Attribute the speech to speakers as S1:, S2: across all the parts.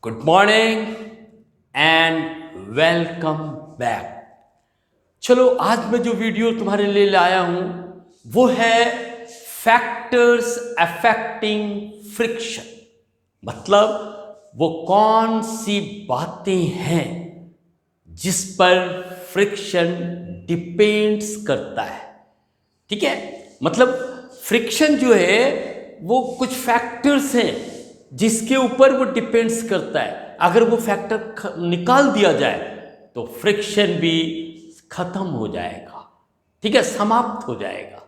S1: Good morning and welcome back. चलो आज मैं जो वीडियो तुम्हारे लिए लाया हूं वो है फैक्टर्स अफेक्टिंग फ्रिक्शन। मतलब वो कौन सी बातें हैं जिस पर फ्रिक्शन डिपेंड्स करता है। ठीक है, मतलब फ्रिक्शन जो है वो कुछ फैक्टर्स हैं जिसके ऊपर वो डिपेंड्स करता है। अगर वो फैक्टर निकाल दिया जाए तो फ्रिक्शन भी खत्म हो जाएगा। ठीक है, समाप्त हो जाएगा।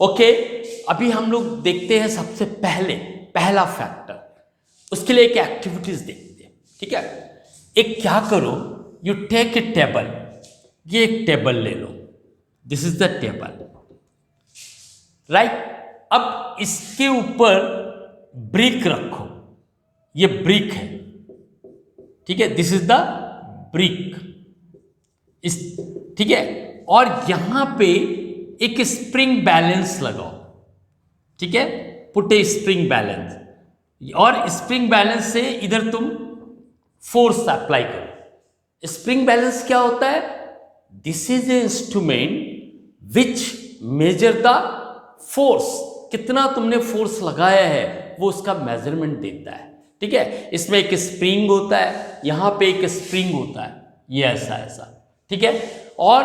S1: ओके, अभी हम लोग देखते हैं सबसे पहला फैक्टर। उसके लिए एक एक्टिविटीज देखते हैं। ठीक है, एक क्या करो, यू टेक ए टेबल। ये एक टेबल ले लो, this is the table, right. अब इसके ऊपर ब्रिक रखो, ये ब्रिक है। ठीक है, दिस इज द ब्रिक। इस ठीक है, और यहां पे एक स्प्रिंग बैलेंस लगाओ। ठीक है, पुट ए स्प्रिंग बैलेंस, और स्प्रिंग बैलेंस से इधर तुम फोर्स अप्लाई करो। स्प्रिंग बैलेंस क्या होता है? This is a instrument which measure the force. कितना तुमने फोर्स लगाया है वो उसका मेजरमेंट देता है। ठीक है, इसमें एक स्प्रिंग होता है, यहां पे एक स्प्रिंग होता है, ये ऐसा ऐसा। ठीक है, और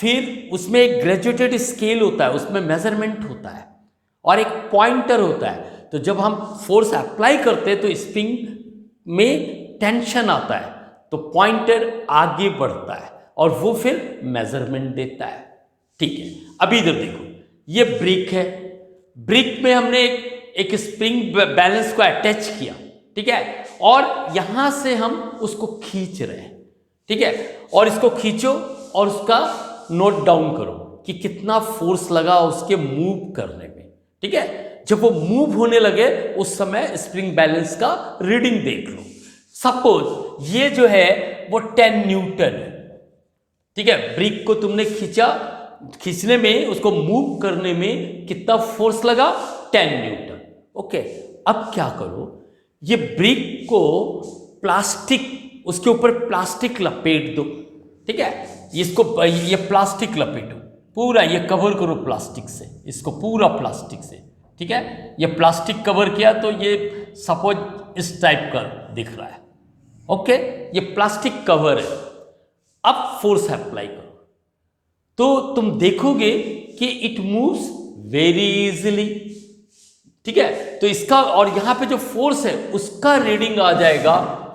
S1: फिर उसमें एक ग्रेजुएटेड स्केल होता है, उसमें मेजरमेंट होता है, और एक पॉइंटर होता है। तो जब हम फोर्स अप्लाई करते हैं तो स्प्रिंग में टेंशन आता है, तो पॉइंटर आगे बढ़ता है और वो फिर मेजरमेंट देता है। ठीक है, अभी इधर देखो, ये ब्रिक है। ब्रिक में हमने एक स्प्रिंग बैलेंस को अटैच किया। ठीक है, और यहां से हम उसको खींच रहे हैं। ठीक है, और इसको खींचो और उसका नोट डाउन करो कि कितना फोर्स लगा उसके मूव करने में। ठीक है, जब वो मूव होने लगे उस समय स्प्रिंग बैलेंस का रीडिंग देख लो। सपोज ये जो है वो 10 न्यूटन है। ठीक है, ब्रिक को तुमने खींचा, खींचने में, उसको मूव करने में कितना फोर्स लगा? 10 न्यूटन। ओके, अब क्या करो, ये ब्रिक को प्लास्टिक, उसके ऊपर प्लास्टिक लपेट दो। ठीक है, इसको ये प्लास्टिक लपेटो पूरा, ये कवर करो प्लास्टिक से, इसको पूरा प्लास्टिक से। ठीक है, ये प्लास्टिक कवर किया तो ये सपोज इस टाइप का दिख रहा है। ओके, ये प्लास्टिक कवर है। अब फोर्स अप्लाई करो तो तुम देखोगे कि इट मूव्स वेरी इजीली। ठीक है, तो इसका और यहां पे जो फोर्स है उसका रीडिंग आ जाएगा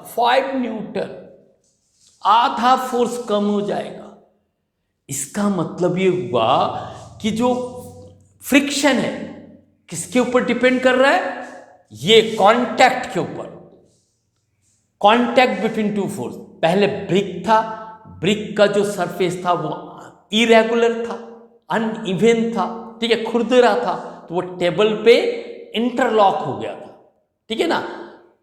S1: 5 न्यूटन, आधा फोर्स कम हो जाएगा। इसका मतलब ये हुआ कि जो फ्रिक्शन है किसके ऊपर डिपेंड कर रहा है? ये कांटेक्ट के ऊपर, कांटेक्ट बिटवीन टू फोर्स। पहले ब्रिक था, ब्रिक का जो सरफेस था वो इरेगुलर था, अनइवन था। ठीक है, खुरदरा था, तो वो टेबल पे इंटरलॉक हो गया था। ठीक है ना,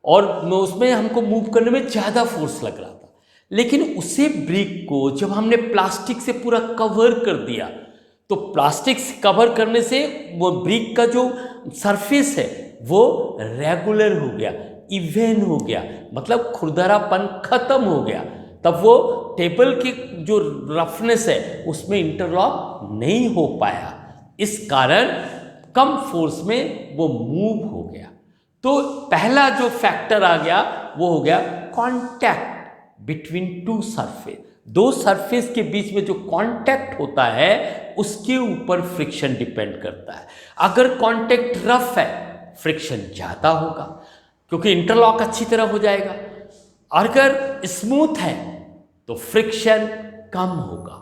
S1: और उसमें हमको मूव करने में ज्यादा फोर्स लग रहा था। लेकिन उसे ब्रिक को जब हमने प्लास्टिक से पूरा कवर कर दिया, तो प्लास्टिक से कवर करने से वो ब्रिक का जो सरफेस है वो रेगुलर हो गया, इवन हो गया, मतलब खुरदरापन खत्म हो गया। तब वो टेबल की जो रफनेस है उसमें इंटरलॉक नहीं हो पाया, इस कारण कम फोर्स में वो मूव हो गया। तो पहला जो फैक्टर आ गया वो हो गया कांटेक्ट बिटवीन टू सरफेस। दो सरफेस के बीच में जो कांटेक्ट होता है उसके ऊपर फ्रिक्शन डिपेंड करता है। अगर कांटेक्ट रफ है फ्रिक्शन ज्यादा होगा क्योंकि इंटरलॉक अच्छी तरह हो जाएगा। अगर स्मूथ है तो फ्रिक्शन कम होगा।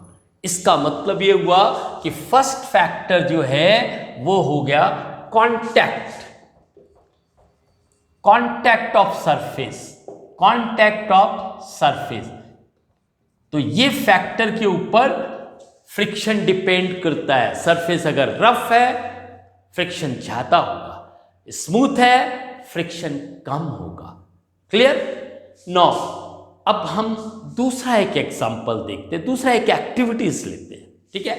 S1: इसका मतलब यह हुआ कि फर्स्ट फैक्टर जो है वो हो गया contact, contact of surface, contact of surface. तो ये फैक्टर के ऊपर फ्रिक्शन डिपेंड करता है। सरफेस अगर रफ है फ्रिक्शन ज्यादा होगा, स्मूथ है फ्रिक्शन कम होगा। क्लियर? नो, अब हम दूसरा एक एग्जांपल देखते हैं, दूसरा एक एक्टिविटीज लेते हैं। ठीक है,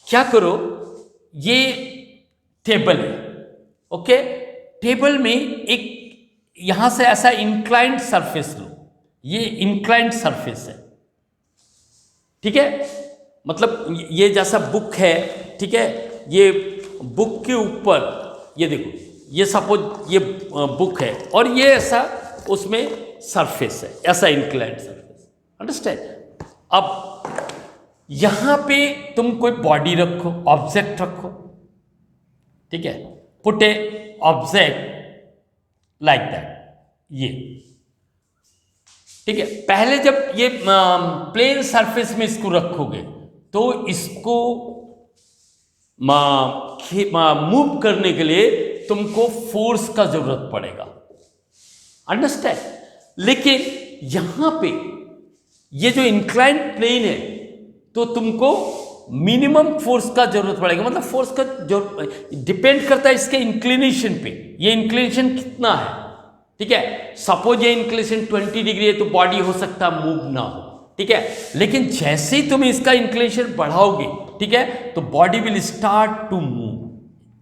S1: क्या करो, ये टेबल है। ओके, टेबल में एक यहां से ऐसा इंक्लाइंड सरफेस लो, ये इंक्लाइंड सरफेस है, ठीक है, मतलब ये जैसा बुक है, ठीक है, ये बुक के ऊपर ये देखो, ये सपोज ये बुक है और ये ऐसा उसमें सरफेस है, ऐसा इंक्लाइंड सरफेस, अंडरस्टैंड। अब यहां पे तुम कोई बॉडी रखो, ऑब्जेक्ट रखो, ठीक है, put A object like that, ये ठीक है। पहले जब ये प्लेन सरफेस में इसको रखोगे तो इसको मूव करने के लिए तुमको फोर्स का जरूरत पड़ेगा, अंडरस्टैंड। लेकिन यहां पे ये जो इंक्लाइंड प्लेन है तो तुमको मिनिमम फोर्स का जरूरत पड़ेगा, मतलब फोर्स का जो डिपेंड करता है इसके इंक्लिनेशन पे, ये इंक्लिनेशन कितना है, ठीक है। सपोज ये इंक्लिनेशन 20 डिग्री है तो बॉडी हो सकता है मूव ना हो, ठीक है। लेकिन जैसे ही तुम इसका इंक्लिनेशन बढ़ाओगे, ठीक है, तो body will start to move,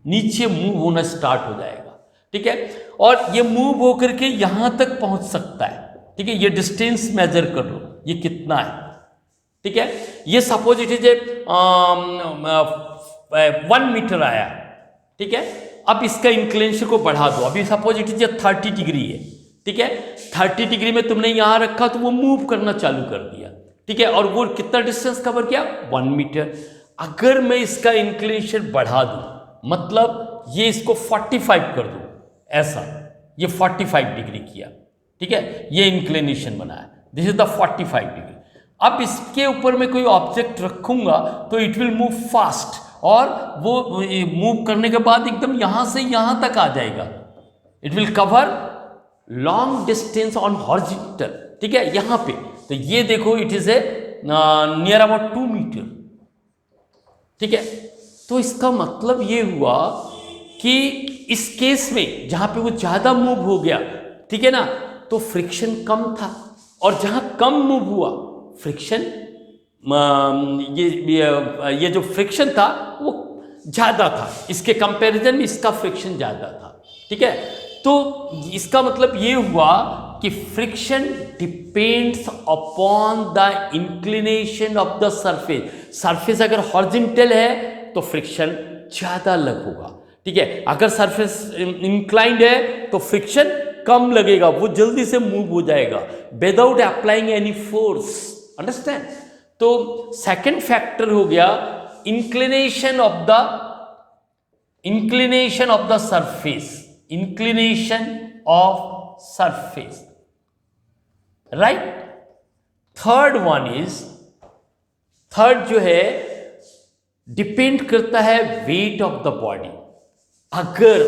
S1: नीचे मूव होना स्टार्ट हो जाएगा, ठीक है। और ये मूव होकर के यहां तक पहुंच सकता है, ठीक है। ये डिस्टेंस मेजर कर लो, ये कितना है, ठीक है। ये सपोज इट इज 1 मीटर आया, ठीक है। अब इसका इंक्लिनेशन को बढ़ा दो, अभी सपोज इट इज 30 डिग्री है, ठीक है। 30 डिग्री में तुमने यहां रखा तो वो मूव करना चालू कर दिया, ठीक है। और वो कितना डिस्टेंस कवर किया, 1 मीटर। अगर मैं इसका इंक्लिनेशन बढ़ा दूं, मतलब ये इसको 45 कर दूं, ऐसा, ये 45 डिग्री किया, ठीक है, ये इंक्लिनेशन बनाया, दिस इज द 45 डिग्री। अब इसके ऊपर मैं कोई ऑब्जेक्ट रखूंगा तो इट विल मूव फास्ट, और वो मूव करने के बाद एकदम यहां से यहां तक आ जाएगा, it will cover long distance on horizontal, ठीक है, यहां पे। तो ये देखो it is a near about 2 meter, ठीक है। तो इसका मतलब ये हुआ कि इस केस में जहां पे वो ज्यादा मूव हो गया, ठीक है ना, तो फ्रिक्शन कम था, और जहां कम मूव हुआ फ्रिक्शन, ये जो फ्रिक्शन था वो ज्यादा था, इसके कंपैरिजन में इसका फ्रिक्शन ज्यादा था, ठीक है। तो इसका मतलब ये हुआ कि friction depends upon the inclination of the surface. Surface अगर हॉरिजॉन्टल है तो फ्रिक्शन ज्यादा लगेगा, ठीक है। अगर सरफेस इंक्लाइंड है तो फ्रिक्शन कम लगेगा, वो जल्दी से मूव हो जाएगा without applying any force, understand. तो सेकंड फैक्टर हो गया inclination of the surface, inclination of surface, right. Third जो है डिपेंड करता है वेट ऑफ द बॉडी। अगर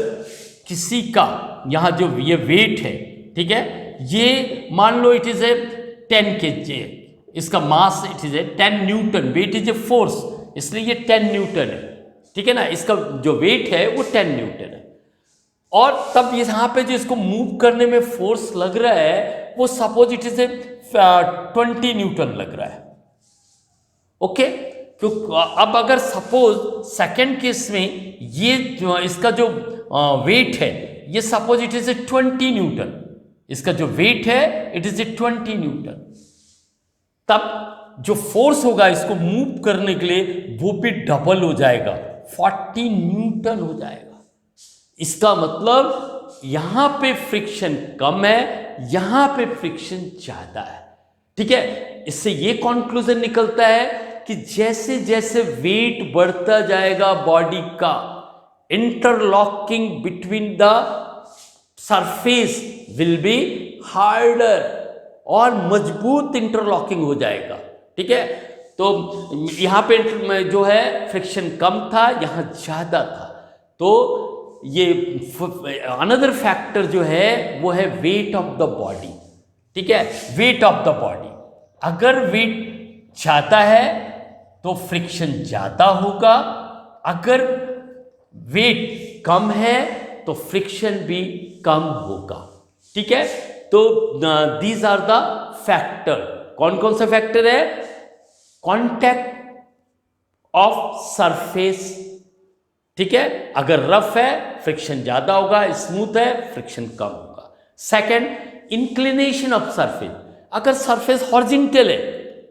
S1: किसी का यहां जो ये वेट है, ठीक है, ये मान लो इट इज ए 10 kg, इसका mass it is a 10 newton, weight is a force, इसलिए ये 10 न्यूटन है, ठीक है ना, इसका जो वेट है वो 10 न्यूटन है। और तब यहां पे जो इसको मूव करने में फोर्स लग रहा है वो suppose it is A 20 Newton लग रहा है, ओके। अब अगर सपोज सेकंड केस में ये जो इसका जो वेट है, ये suppose it is A 20 Newton, इसका जो वेट है इट इज ए 20 न्यूटन, तब जो फोर्स होगा इसको मूव करने के लिए वो भी डबल हो जाएगा, 40 न्यूटन हो जाएगा। इसका मतलब यहां पे फ्रिक्शन कम है, यहां पे फ्रिक्शन ज्यादा है, ठीक है। इससे ये कंक्लूजन निकलता है कि जैसे जैसे वेट बढ़ता जाएगा बॉडी का, interlocking between the surface will be harder, और मजबूत इंटरलॉकिंग हो जाएगा, ठीक है। तो यहां पे जो है फ्रिक्शन कम था, यहां ज्यादा था। तो ये अनदर फैक्टर जो है वो है वेट ऑफ द बॉडी, ठीक है, वेट ऑफ द बॉडी। अगर वेट ज्यादा है तो फ्रिक्शन ज्यादा होगा, अगर वेट कम है तो फ्रिक्शन भी कम होगा, ठीक है। तो दीज आर द फैक्टर। कौन कौन सा फैक्टर है, कांटेक्ट ऑफ सरफेस, ठीक है, अगर रफ है फ्रिक्शन ज्यादा होगा, स्मूथ है फ्रिक्शन कम होगा, सेकंड, इंक्लिनेशन ऑफ सरफेस, अगर सरफेस हॉरिजॉन्टल है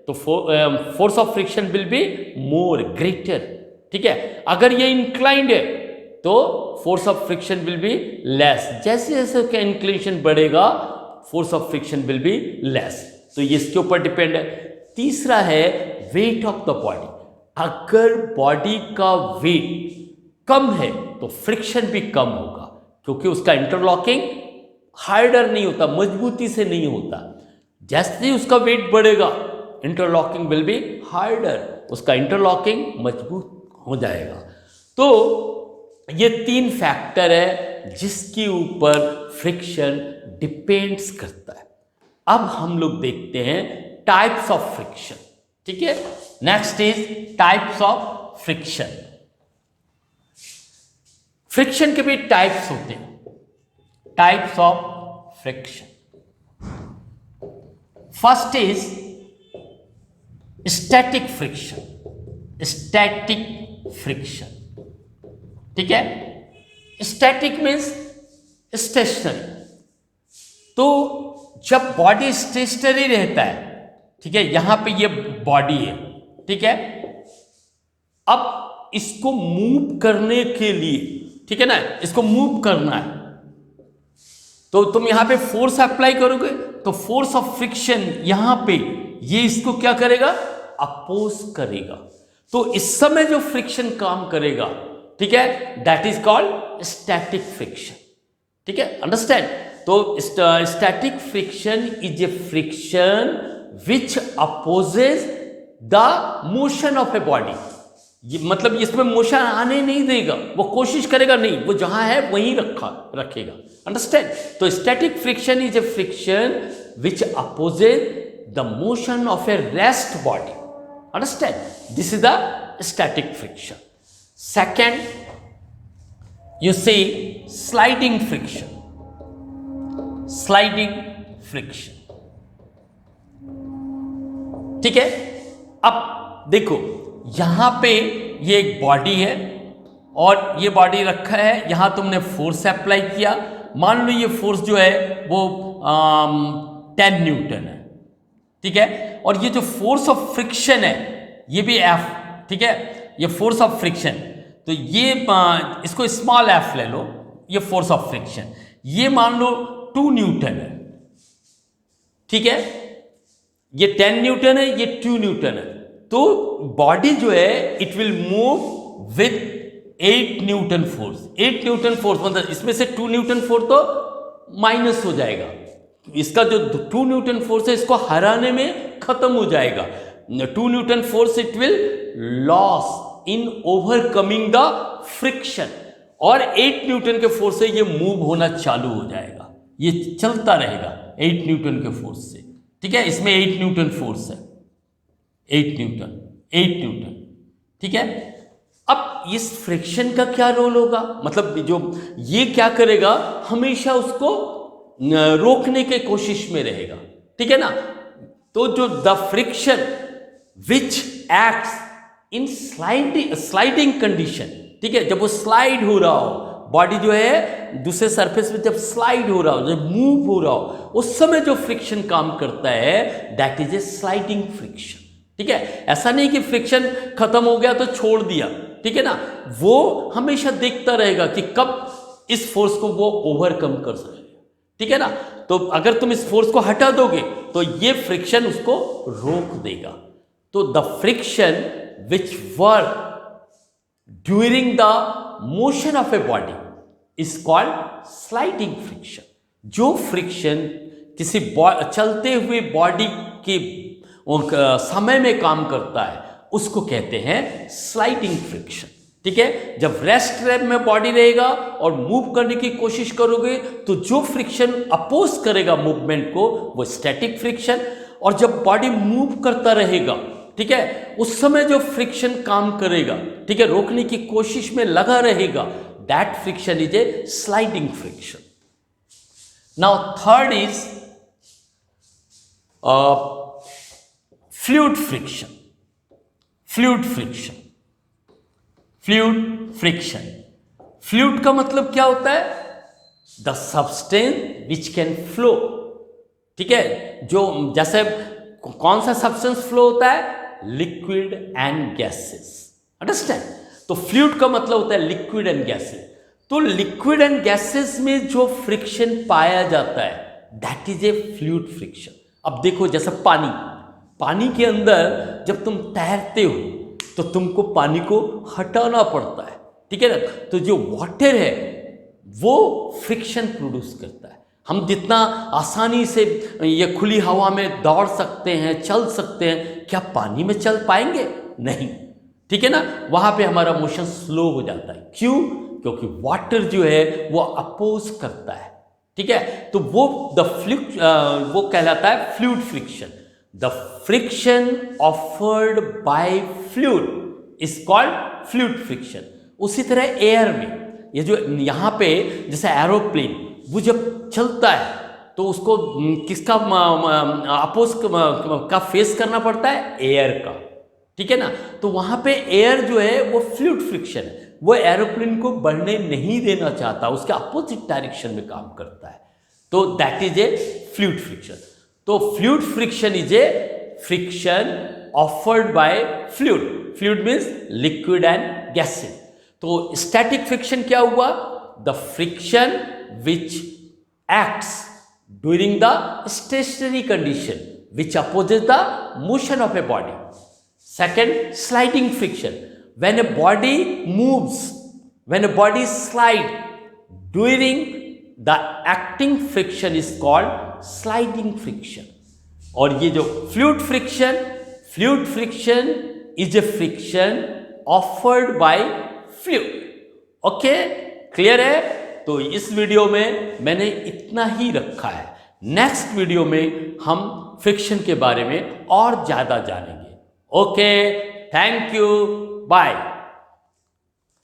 S1: तो force of friction will be more greater, ठीक है। अगर ये इंक्लाइंड है तो force of friction will be less, जैसे जैसे उसका इंक्लिनेशन बढ़ेगा force of friction will be less, तो ये इसके ऊपर डिपेंड है। तीसरा है वेट ऑफ द बॉडी, अगर बॉडी का वेट कम है तो फ्रिक्शन भी कम होगा, क्योंकि उसका इंटरलॉकिंग हार्डर नहीं होता, मजबूती से नहीं होता। जैसे ही उसका वेट बढ़ेगा इंटरलॉकिंग विल बी हार्डर, उसका इंटरलॉकिंग मजबूत हो जाएगा। तो ये 3 फैक्टर है जिसके ऊपर फ्रिक्शन डिपेंड्स करता है। अब हम लोग देखते हैं टाइप्स ऑफ फ्रिक्शन, ठीक है। Next is types of friction. Friction के भी टाइप्स होते हैं, types of friction. First is static friction, static friction, ठीक है। स्टैटिक मीन्स स्टेशनरी, तो जब बॉडी स्टेशनरी रहता है, ठीक है, यहां पे ये बॉडी है, ठीक है, अब इसको मूव करने के लिए, ठीक है ना, इसको मूव करना है तो तुम यहां पे फोर्स अप्लाई करोगे तो फोर्स ऑफ फ्रिक्शन यहां पे ये इसको क्या करेगा, अपोज करेगा, तो इस समय जो फ्रिक्शन काम करेगा, ठीक है, that is called static friction, ठीक है, अंडरस्टैंड। तो static friction is a friction which opposes the motion of a body, ये मतलब इसमें मोशन आने नहीं देगा, वो कोशिश करेगा नहीं, वो जहां है वहीं रखेगा, अंडरस्टैंड। तो static friction is a friction which opposes the motion of A rest body, understand, this is the static friction. Second, you see sliding friction, sliding friction, ठीक है। अब देखो यहां पे ये एक बॉडी है और ये बॉडी रखा है, यहां तुमने फोर्स अप्लाई किया, मान लो ये फोर्स जो है वो 10 न्यूटन है, ठीक है, और ये जो फोर्स ऑफ फ्रिक्शन है ये भी F, ठीक है, ये फोर्स ऑफ फ्रिक्शन, तो ये इसको स्मॉल f ले लो, ये फोर्स ऑफ फ्रिक्शन, ये मान लो 2 न्यूटन है, ठीक है, ये 10 न्यूटन है, ये 2 न्यूटन है, तो बॉडी जो है it will move with 8 Newton force, 8 Newton force, मतलब इसमें से 2 न्यूटन फोर्स तो माइनस हो जाएगा, इसका जो 2 न्यूटन फोर्स है इसको हराने में खत्म हो जाएगा, 2 Newton force it will loss in overcoming the friction, और 8 न्यूटन के फोर्स से ये मूव होना चालू हो जाएगा, ये चलता रहेगा 8 न्यूटन के फोर्स से, ठीक है, इसमें 8 न्यूटन फोर्स है, 8 न्यूटन, ठीक है। अब इस फ्रिक्शन का क्या रोल होगा, मतलब जो ये क्या करेगा, हमेशा उसको रोकने की कोशिश में रहेगा, ठीक है ना। तो जो the friction which acts in sliding condition, ठीक है, जब वो स्लाइड हो रहा हो, बॉडी जो है दूसरे सरफेस पे जब स्लाइड हो रहा हो, जब मूव हो रहा हो, उस समय जो फ्रिक्शन काम करता है that is A sliding friction, ठीक है। ऐसा नहीं कि फ्रिक्शन खत्म हो गया तो छोड़ दिया, ठीक है ना, वो हमेशा देखता रहेगा कि कब इस फोर्स को वो ओवरकम कर सके, ठीक है ना। तो अगर तुम इस फोर्स को हटा दोगे तो ये फ्रिक्शन उसको रोक देगा। तो the friction which work during the motion of a body is called sliding friction. जो फ्रिक्शन किसी चलते हुए बॉडी के समय में काम करता है उसको कहते हैं स्लाइडिंग फ्रिक्शन, ठीक है। जब रेस्ट में बॉडी रहेगा और मूव करने की कोशिश करोगे तो जो फ्रिक्शन अपोज करेगा मूवमेंट को वो स्टैटिक फ्रिक्शन, और जब बॉडी मूव करता रहेगा, ठीक है, उस समय जो फ्रिक्शन काम करेगा, ठीक है, रोकने की कोशिश में लगा रहेगा, that friction is A sliding friction. Now third is fluid friction. Fluid friction, fluid friction, fluid का मतलब क्या होता है, the substance which can flow. ठीक है, जो जैसे कौन सा सब्सटेंस फ्लो होता है? Liquid and gases. अंडरस्टैंड? तो फ्लूइड का मतलब होता है लिक्विड एंड गैसेस। तो लिक्विड एंड गैसेस में जो फ्रिक्शन पाया जाता है that is a fluid friction. अब देखो जैसे पानी के अंदर जब तुम तैरते हो तो तुमको पानी को हटाना पड़ता है, ठीक है ना? तो जो वाटर है वो फ्रिक्शन प्रोड्यूस करता है। हम जितना आसानी से ये खुली हवा में दौड़ सकते हैं, चल सकते हैं, क्या पानी में चल पाएंगे? नहीं, ठीक है ना? वहां पे हमारा मोशन स्लो हो जाता है। क्यों? क्योंकि वाटर जो है वो अपोज करता है, ठीक है? तो वो वो कहलाता है fluid friction. The friction offered by fluid is called fluid friction. उसी तरह एयर में ये जो यहाँ पे जैसे एरोप्लेन वो जब चलता है तो उसको किसका अपोज का फेस करना पड़ता है? एयर का, ठीक है ना? तो वहां पे एयर जो है वो फ्लूइड फ्रिक्शन है, वो एरोप्लेन को बढ़ने नहीं देना चाहता, उसके अपोजिट डायरेक्शन में काम करता है। तो that is a fluid friction. तो fluid friction is a friction offered by fluid. Fluid means liquid and gases. तो स्टैटिक फ्रिक्शन क्या हुआ? The friction which acts during the stationary condition which opposes the motion of a body. Second, sliding friction. When a body moves, when a body slides during the acting friction is called sliding friction. और ये जो fluid friction is a friction offered by fluid. Okay, clear है? तो इस video में मैंने इतना ही रखा है। नेक्स्ट वीडियो में हम फ्रिक्शन के बारे में और ज़्यादा जानेंगे। Okay, thank you, bye.